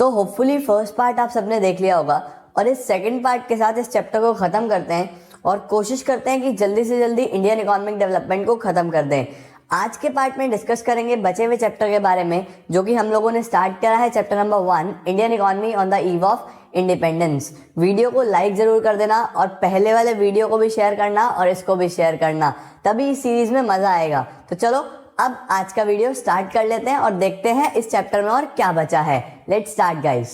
तो hopefully first part आप सबने देख लिया होगा और इस सेकंड पार्ट के साथ इस चैप्टर को ख़त्म करते हैं और कोशिश करते हैं कि जल्दी से जल्दी इंडियन इकोनॉमिक डेवलपमेंट को ख़त्म कर दें। आज के पार्ट में डिस्कस करेंगे बचे हुए चैप्टर के बारे में जो कि हम लोगों ने स्टार्ट करा है, chapter number 1 Indian economy on the eve of independence. Video को लाइक जरूर कर देना और पहले वाले वीडियो को भी शेयर करना और इसको भी शेयर करना, तभी इस सीरीज में मजा आएगा। तो चलो अब आज का वीडियो स्टार्ट कर लेते हैं और देखते हैं इस चैप्टर में और क्या बचा है। Let's start guys.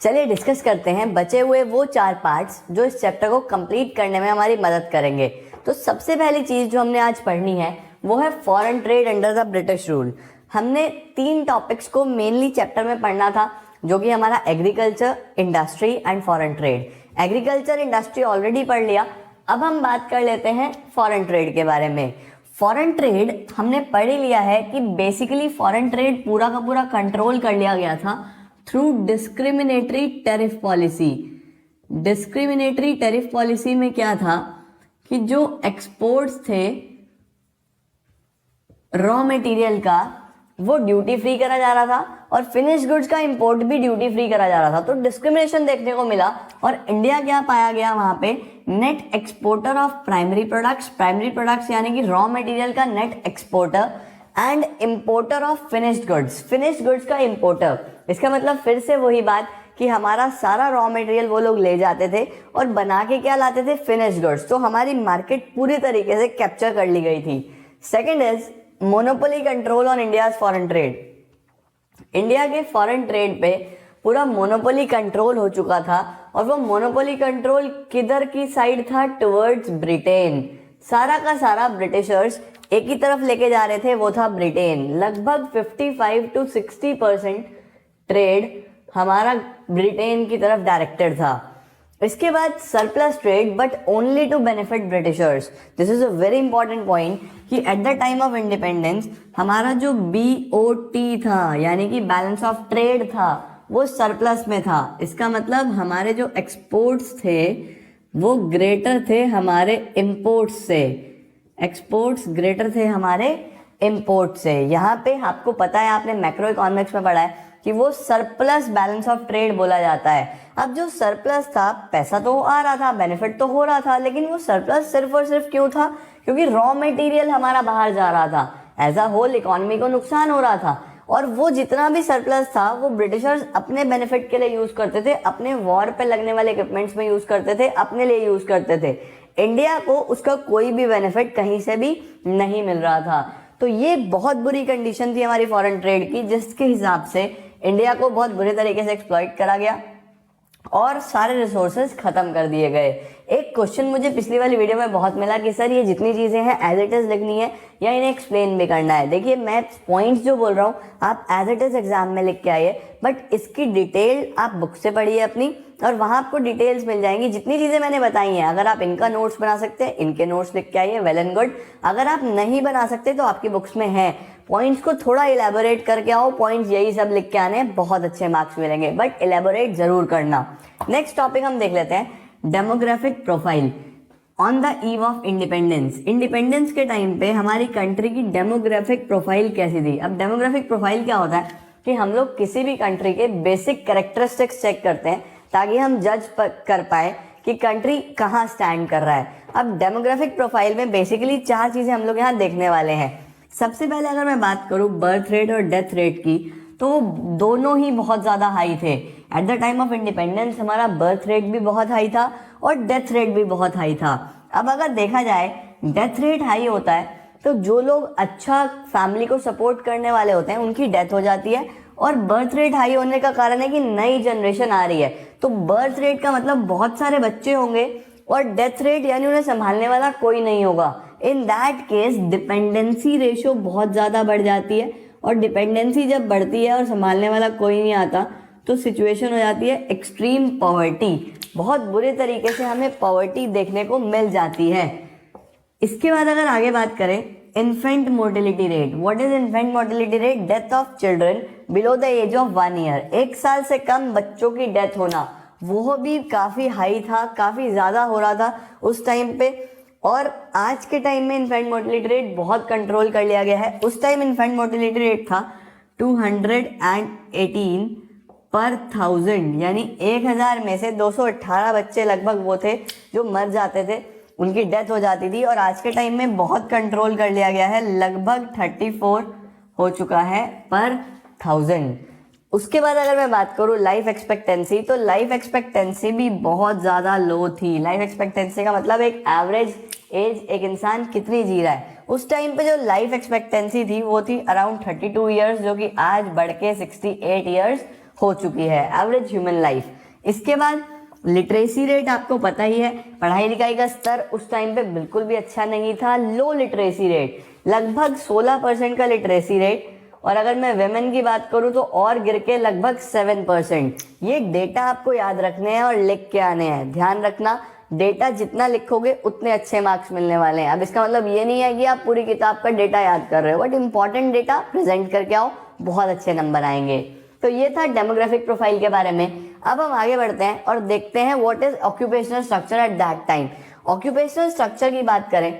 चलिए डिस्कस करते हैं बचे हुए वो 4 पार्ट्स जो इस चैप्टर को कंप्लीट करने में हमारी मदद करेंगे। तो सबसे पहली चीज जो हमने आज पढ़नी है वो है foreign trade under the British rule. हमने 3 टॉपिक्स को मेनली चैप्टर में पढ़ना था जो कि हमारा agriculture, industry and foreign trade. Agriculture industry already पढ़ लिया, अब हम बात कर लेते हैं फॉरेन ट्रेड के बारे में। फॉरेन ट्रेड हमने पढ़ ही लिया है कि बेसिकली फॉरेन ट्रेड पूरा का पूरा कंट्रोल कर लिया गया था through discriminatory tariff policy. Discriminatory tariff policy में क्या था कि जो एक्सपोर्ट्स थे रॉ मटेरियल का वो ड्यूटी फ्री करा जा रहा था और फिनिश गुड्स का इंपोर्ट भी ड्यूटी फ्री करा जा रहा था। तो डिस्क्रिमिनेशन देखने को मिला और इंडिया क्या पाया गया वहां पे, net exporter of primary products. Primary products यानी कि रॉ मटेरियल का net exporter and importer of finished goods. Finished goods का इंपोर्टर, इसका मतलब फिर से वही बात कि हमारा सारा रॉ मटेरियल वो लोग ले जाते थे और बना के क्या लाते थे, फिनिश्ड गुड्स। तो हमारी मार्केट पूरी तरीके से कैप्चर कर ली गई थी। Second is monopoly control on India's foreign trade. India के फॉरेन ट्रेड पे पूरा मोनोपोली कंट्रोल हो चुका था और वो मोनोपोली कंट्रोल किधर की साइड था, टुवर्ड्स ब्रिटेन। सारा का सारा ब्रिटिशर्स एक ही तरफ लेके जा रहे थे, वो था ब्रिटेन। लगभग 55 to 60% ट्रेड हमारा ब्रिटेन की तरफ डायरेक्टेड था। इसके बाद surplus trade but only to benefit Britishers. This is a very important point कि at the time of independence हमारा जो BOT था यानी कि बैलेंस ऑफ ट्रेड था वो सरप्लस में था। इसका मतलब हमारे जो एक्सपोर्ट्स थे वो ग्रेटर थे हमारे इंपोर्ट्स से। एक्सपोर्ट्स ग्रेटर थे हमारे इंपोर्ट से। यहाँ पे आपको पता है, आपने मैक्रो इकोनॉमिक्स में पढ़ा है कि वो सरप्लस बैलेंस ऑफ ट्रेड बोला जाता है। अब जो सरप्लस था, पैसा तो आ रहा था, बेनिफिट तो हो रहा था, लेकिन वो सरप्लस सिर्फ और सिर्फ क्यों था, क्योंकि रॉ मटेरियल हमारा बाहर जा रहा था। एज अ होल इकोनॉमी को नुकसान हो रहा था और वो जितना भी सरप्लस था वो ब्रिटिशर्स अपने बेनिफिट के लिए यूज करते थे, अपने वॉर पे लगने वाले इक्विपमेंट्स में यूज करते थे, अपने लिए यूज करते थे। इंडिया को उसका कोई भी बेनिफिट कहीं से भी नहीं मिल रहा था। तो ये बहुत बुरी कंडीशन थी हमारी फॉरेन ट्रेड की, जिसके हिसाब से इंडिया को बहुत बुरे तरीके से एक्सप्लॉइट करा गया और सारे रिसोर्सेज खत्म कर दिए गए। एक क्वेश्चन मुझे पिछली वाली वीडियो में बहुत मिला कि सर ये जितनी चीजें हैं एज इट इज लिखनी है या इन्हें एक्सप्लेन भी करना है। देखिए मैं पॉइंट्स जो बोल रहा हूँ आप एज इट इज एग्जाम में लिख के आइए, बट इसकी डिटेल आप बुक से पढ़िए अपनी और वहां आपको डिटेल्स मिल जाएंगी। जितनी चीजें मैंने बताई हैं, अगर आप इनका नोट्स बना सकते हैं इनके नोट्स लिख के आइए, वेल एंड गुड। अगर आप नहीं बना सकते तो आपकी बुक्स में है, पॉइंट्स को थोड़ा इलेबोरेट करके आओ। पॉइंट्स यही सब लिख के आने हैं, बहुत अच्छे मार्क्स मिलेंगे, बट इलेबोरेट जरूर करना। नेक्स्ट टॉपिक हम देख लेते हैं, demographic profile on the eve of independence. Independence के टाइम पे हमारी कंट्री की डेमोग्राफिक प्रोफाइल कैसी थी। अब डेमोग्राफिक प्रोफाइल क्या होता है कि हम लोग किसी भी कंट्री के बेसिक कैरेक्टरिस्टिक्स चेक करते हैं ताकि हम जज कर पाए कि कंट्री कहाँ स्टैंड कर रहा है। अब डेमोग्राफिक प्रोफाइल में बेसिकली 4 चीजें हम लोग यहाँ देखने वाले हैं। सबसे पहले अगर मैं बात करूं बर्थ रेट और डेथ रेट की, तो दोनों ही बहुत ज्यादा हाई थे। Eight the time of independence हमारा बर्थ रेट भी बहुत हाई था और डेथ रेट भी बहुत हाई था। अब अगर देखा जाए डेथ रेट हाई होता है तो जो लोग अच्छा फैमिली को सपोर्ट करने वाले होते हैं उनकी डेथ हो जाती है, और बर्थ रेट हाई होने का कारण है कि नई जनरेशन आ रही है। तो बर्थ रेट का मतलब बहुत सारे बच्चे होंगे और डेथ रेट यानी उन्हें संभालने वाला कोई नहीं होगा। In that case dependency ratio बहुत ज्यादा बढ़ जाती है, और डिपेंडेंसी जब बढ़ती है और संभालने वाला कोई नहीं आता तो सिचुएशन हो जाती है एक्सट्रीम पॉवर्टी। बहुत बुरे तरीके से हमें पॉवर्टी देखने को मिल जाती है। इसके बाद अगर आगे बात करें infant mortality rate. What is infant mortality rate? Death of children below the age of 1 year. 1 साल से कम बच्चों की डेथ होना, वो भी काफी हाई था, काफी ज्यादा हो रहा था उस टाइम पे। और आज के टाइम में इन्फेंट मोर्टेलिटी रेट बहुत कंट्रोल कर लिया गया है। उस टाइम इन्फेंट मोर्टेलिटी रेट था 218 पर 1000, यानी 1000 में से 218 बच्चे लगभग वो थे जो मर जाते थे, उनकी डेथ हो जाती थी। और आज के टाइम में बहुत कंट्रोल कर लिया गया है, लगभग 34 हो चुका है पर 1000। उसके बाद अगर मैं बात करूँ लाइफ एक्सपेक्टेंसी, तो लाइफ एक्सपेक्टेंसी भी बहुत ज़्यादा लो थी। लाइफ एक्सपेक्टेंसी का मतलब एक एवरेज एज, एक इंसान कितनी जी रहा है। उस टाइम पे जो लाइफ एक्सपेक्टेंसी थी वो थी अराउंड 32 ईयर्स, जो कि आज बढ़ के 68 ईयर्स हो चुकी है एवरेज ह्यूमन लाइफ। इसके बाद लिटरेसी रेट आपको पता ही है, पढ़ाई लिखाई का स्तर उस टाइम पे बिल्कुल भी अच्छा नहीं था, लो लिटरेसी रेट, लगभग 16% का लिटरेसी रेट। और अगर मैं वेमेन की बात करूं तो और गिर के लगभग 7%। ये डेटा आपको याद रखने हैं और लिख के आने हैं। ध्यान रखना, डेटा जितना लिखोगे उतने अच्छे मार्क्स मिलने वाले हैं। अब इसका मतलब ये नहीं है कि आप पूरी किताब का डेटा याद कर रहे हो, बट इंपॉर्टेंट डेटा प्रेजेंट करके आओ, बहुत अच्छे नंबर आएंगे। तो ये था डेमोग्राफिक प्रोफाइल के बारे में। अब हम आगे बढ़ते हैं और देखते हैं what is occupational structure at that time. Occupational structure की बात करें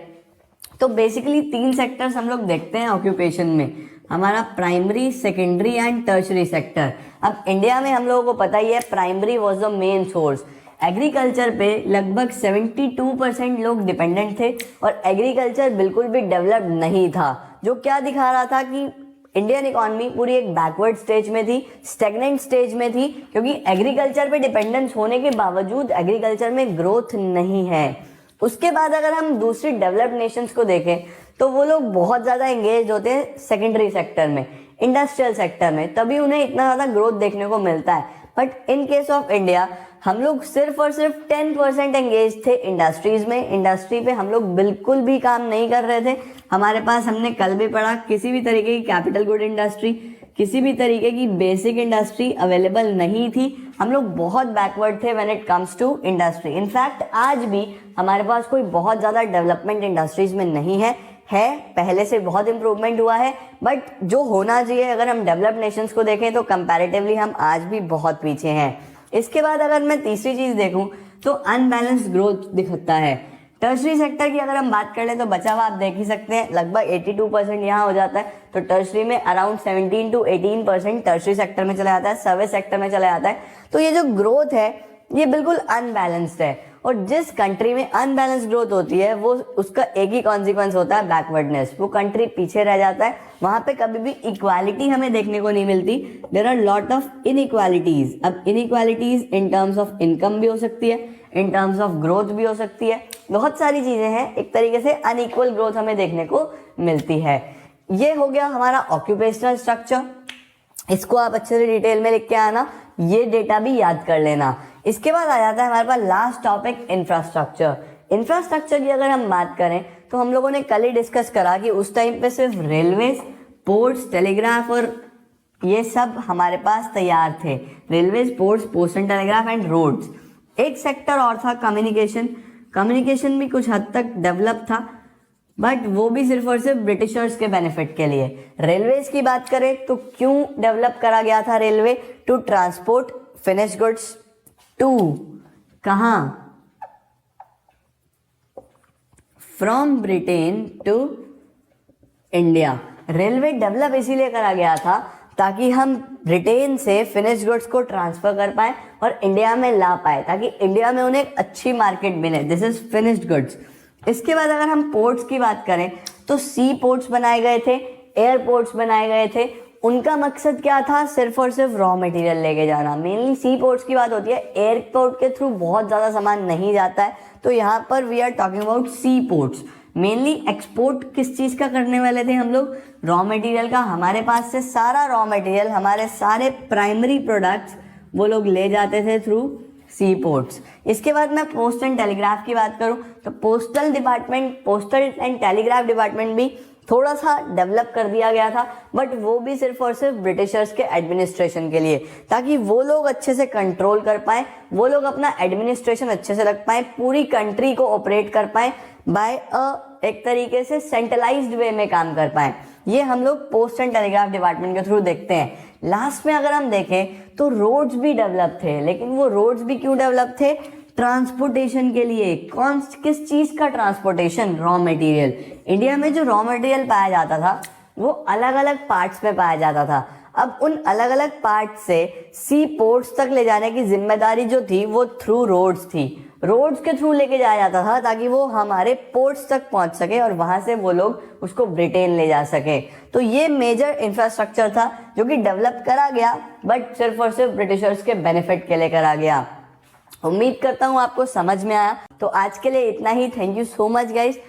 तो बेसिकली 3 सेक्टर्स हम लोग देखते हैं ऑक्यूपेशन में, हमारा primary, secondary and tertiary sector. अब इंडिया में हम लोगों को पता ही है primary was the main source. Agriculture पे लगभग 72% लोग डिपेंडेंट थे और एग्रीकल्चर बिल्कुल भी डेवलप्ड नहीं था, जो क्या दिखा रहा था कि इंडियन इकोनॉमी पूरी एक बैकवर्ड स्टेज में थी, स्टेगनेंट स्टेज में थी, क्योंकि एग्रीकल्चर पे डिपेंडेंस होने के बावजूद एग्रीकल्चर में ग्रोथ नहीं है। उसके बाद अगर हम दूसरी डेवलप्ड नेशंस को देखें तो वो लोग बहुत ज़्यादा एंगेज होते हैं सेकेंडरी सेक्टर में, इंडस्ट्रियल सेक्टर में, तभी उन्हें इतना ज़्यादा ग्रोथ देखने को मिलता है। But in case of India हम लोग सिर्फ और सिर्फ 10% एंगेज थे इंडस्ट्रीज में। इंडस्ट्री पे हम लोग बिल्कुल भी काम नहीं कर रहे थे। हमारे पास, हमने कल भी पढ़ा, किसी भी तरीके की कैपिटल गुड इंडस्ट्री, किसी भी तरीके की बेसिक इंडस्ट्री अवेलेबल नहीं थी। हम लोग बहुत बैकवर्ड थे when it comes to industry. In fact आज भी हमारे पास कोई बहुत ज़्यादा डेवलपमेंट इंडस्ट्रीज में नहीं है पहले से बहुत इंप्रूवमेंट हुआ है, बट जो होना चाहिए, अगर हम डेवलप्ड नेशंस को देखें तो कंपैरेटिवली हम आज भी बहुत पीछे हैं। इसके बाद अगर मैं तीसरी चीज़ देखूं तो अनबैलेंस्ड ग्रोथ दिखता है। टर्शरी सेक्टर की अगर हम बात कर लें तो बचा हुआ आप देख ही सकते हैं, लगभग 82% यहाँ हो जाता है। तो टर्शरी में अराउंड 17 to 18% टर्शरी सेक्टर में चला जाता है, सर्विस सेक्टर में चला जाता है। तो ये जो ग्रोथ है ये बिल्कुल अनबैलेंस्ड है, और जिस कंट्री में अनबैलेंस ग्रोथ होती है वो उसका एक ही कॉन्सिक्वेंस होता है बैकवर्डनेस। वो कंट्री पीछे रह जाता है, वहां पे कभी भी इक्वालिटी हमें देखने को नहीं मिलती। There are lot of inequalities. अब inequalities in terms of income भी हो सकती है, इन टर्म्स ऑफ ग्रोथ भी हो सकती है, बहुत सारी चीजें हैं। एक तरीके से अनइक्वल ग्रोथ हमें देखने को मिलती है। ये हो गया हमारा ऑक्यूपेशनल स्ट्रक्चर, इसको आप अच्छे से डिटेल में लिख के आना, ये डेटा भी याद कर लेना। इसके बाद आ जाता है हमारे पास लास्ट टॉपिक, इंफ्रास्ट्रक्चर। इंफ्रास्ट्रक्चर की अगर हम बात करें तो हम लोगों ने कल ही डिस्कस करा कि उस टाइम पे सिर्फ रेलवेज, पोर्ट्स, टेलीग्राफ और ये सब हमारे पास तैयार थे। Railways, ports, post and telegraph and roads. एक सेक्टर और था कम्युनिकेशन। कम्युनिकेशन भी कुछ हद तक डेवलप था, बट वो भी सिर्फ और सिर्फ ब्रिटिशर्स के बेनिफिट के लिए। रेलवेज की बात करें तो क्यों डेवलप करा गया था railway? To transport finish goods to कहां? From Britain to India. Railway develop इसीलिए करा गया था ताकि हम ब्रिटेन से फिनिश गुड्स को ट्रांसफर कर पाए और इंडिया में ला पाए, ताकि इंडिया में उन्हें एक अच्छी मार्केट मिले। This is finished goods. इसके बाद अगर हम पोर्ट्स की बात करें तो सी पोर्ट्स बनाए गए थे, एयरपोर्ट्स बनाए गए थे। उनका मकसद क्या था? सिर्फ और सिर्फ रॉ मटेरियल लेके जाना। मेनली सी पोर्ट्स की बात होती है, एयरपोर्ट के थ्रू बहुत ज़्यादा सामान नहीं जाता है, तो यहाँ पर we are talking about seaports. Mainly export किस चीज़ का करने वाले थे हम लोग? रॉ मटेरियल का। हमारे पास से सारा रॉ मटेरियल, हमारे सारे प्राइमरी प्रोडक्ट्स वो लोग ले जाते थे थ्रू सी पोर्ट्स। इसके बाद मैं पोस्ट एंड टेलीग्राफ की बात करूं तो postal department, postal and telegraph department भी थोड़ा सा डेवलप कर दिया गया था, बट वो भी सिर्फ और सिर्फ ब्रिटिशर्स के एडमिनिस्ट्रेशन के लिए, ताकि वो लोग अच्छे से कंट्रोल कर पाए, वो लोग अपना एडमिनिस्ट्रेशन अच्छे से रख पाए, पूरी कंट्री को ऑपरेट कर पाए, बाय एक तरीके से सेंट्रलाइज्ड वे में काम कर पाए। ये हम लोग पोस्ट एंड टेलीग्राफ डिपार्टमेंट के थ्रू देखते हैं। लास्ट में अगर हम देखें तो रोड्स भी डेवलप थे, लेकिन वो रोड्स भी क्यों डेवलप थे? ट्रांसपोर्टेशन के लिए। किस चीज का ट्रांसपोर्टेशन? Raw material. इंडिया में जो रॉ मटेरियल पाया जाता था वो अलग अलग पार्ट्स में पाया जाता था। अब उन अलग अलग पार्ट से सी पोर्ट्स तक ले जाने की जिम्मेदारी जो थी वो थ्रू रोड्स थी। रोड्स के थ्रू लेके जाया जाता था ताकि वो हमारे पोर्ट्स तक पहुंच सके और वहां से वो लोग उसको ब्रिटेन ले जा सके। तो ये मेजर इंफ्रास्ट्रक्चर था जो कि डेवलप करा गया, बट सिर्फ और सिर्फ ब्रिटिशर्स के बेनिफिट के लिए करा गया। उम्मीद करता हूँ आपको समझ में आया। तो आज के लिए इतना ही। Thank you so much guys.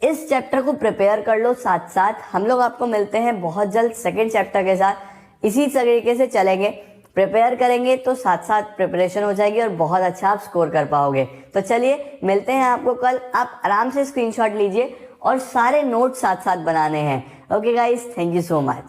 इस चैप्टर को प्रिपेयर कर लो साथ साथ। हम लोग आपको मिलते हैं बहुत जल्द सेकंड चैप्टर के साथ। इसी तरीके से चलेंगे, प्रिपेयर करेंगे तो साथ साथ प्रिपरेशन हो जाएगी और बहुत अच्छा आप स्कोर कर पाओगे। तो चलिए मिलते हैं आपको कल। आप आराम से स्क्रीनशॉट लीजिए और सारे नोट्स साथ साथ बनाने हैं। Okay guys, thank you so much.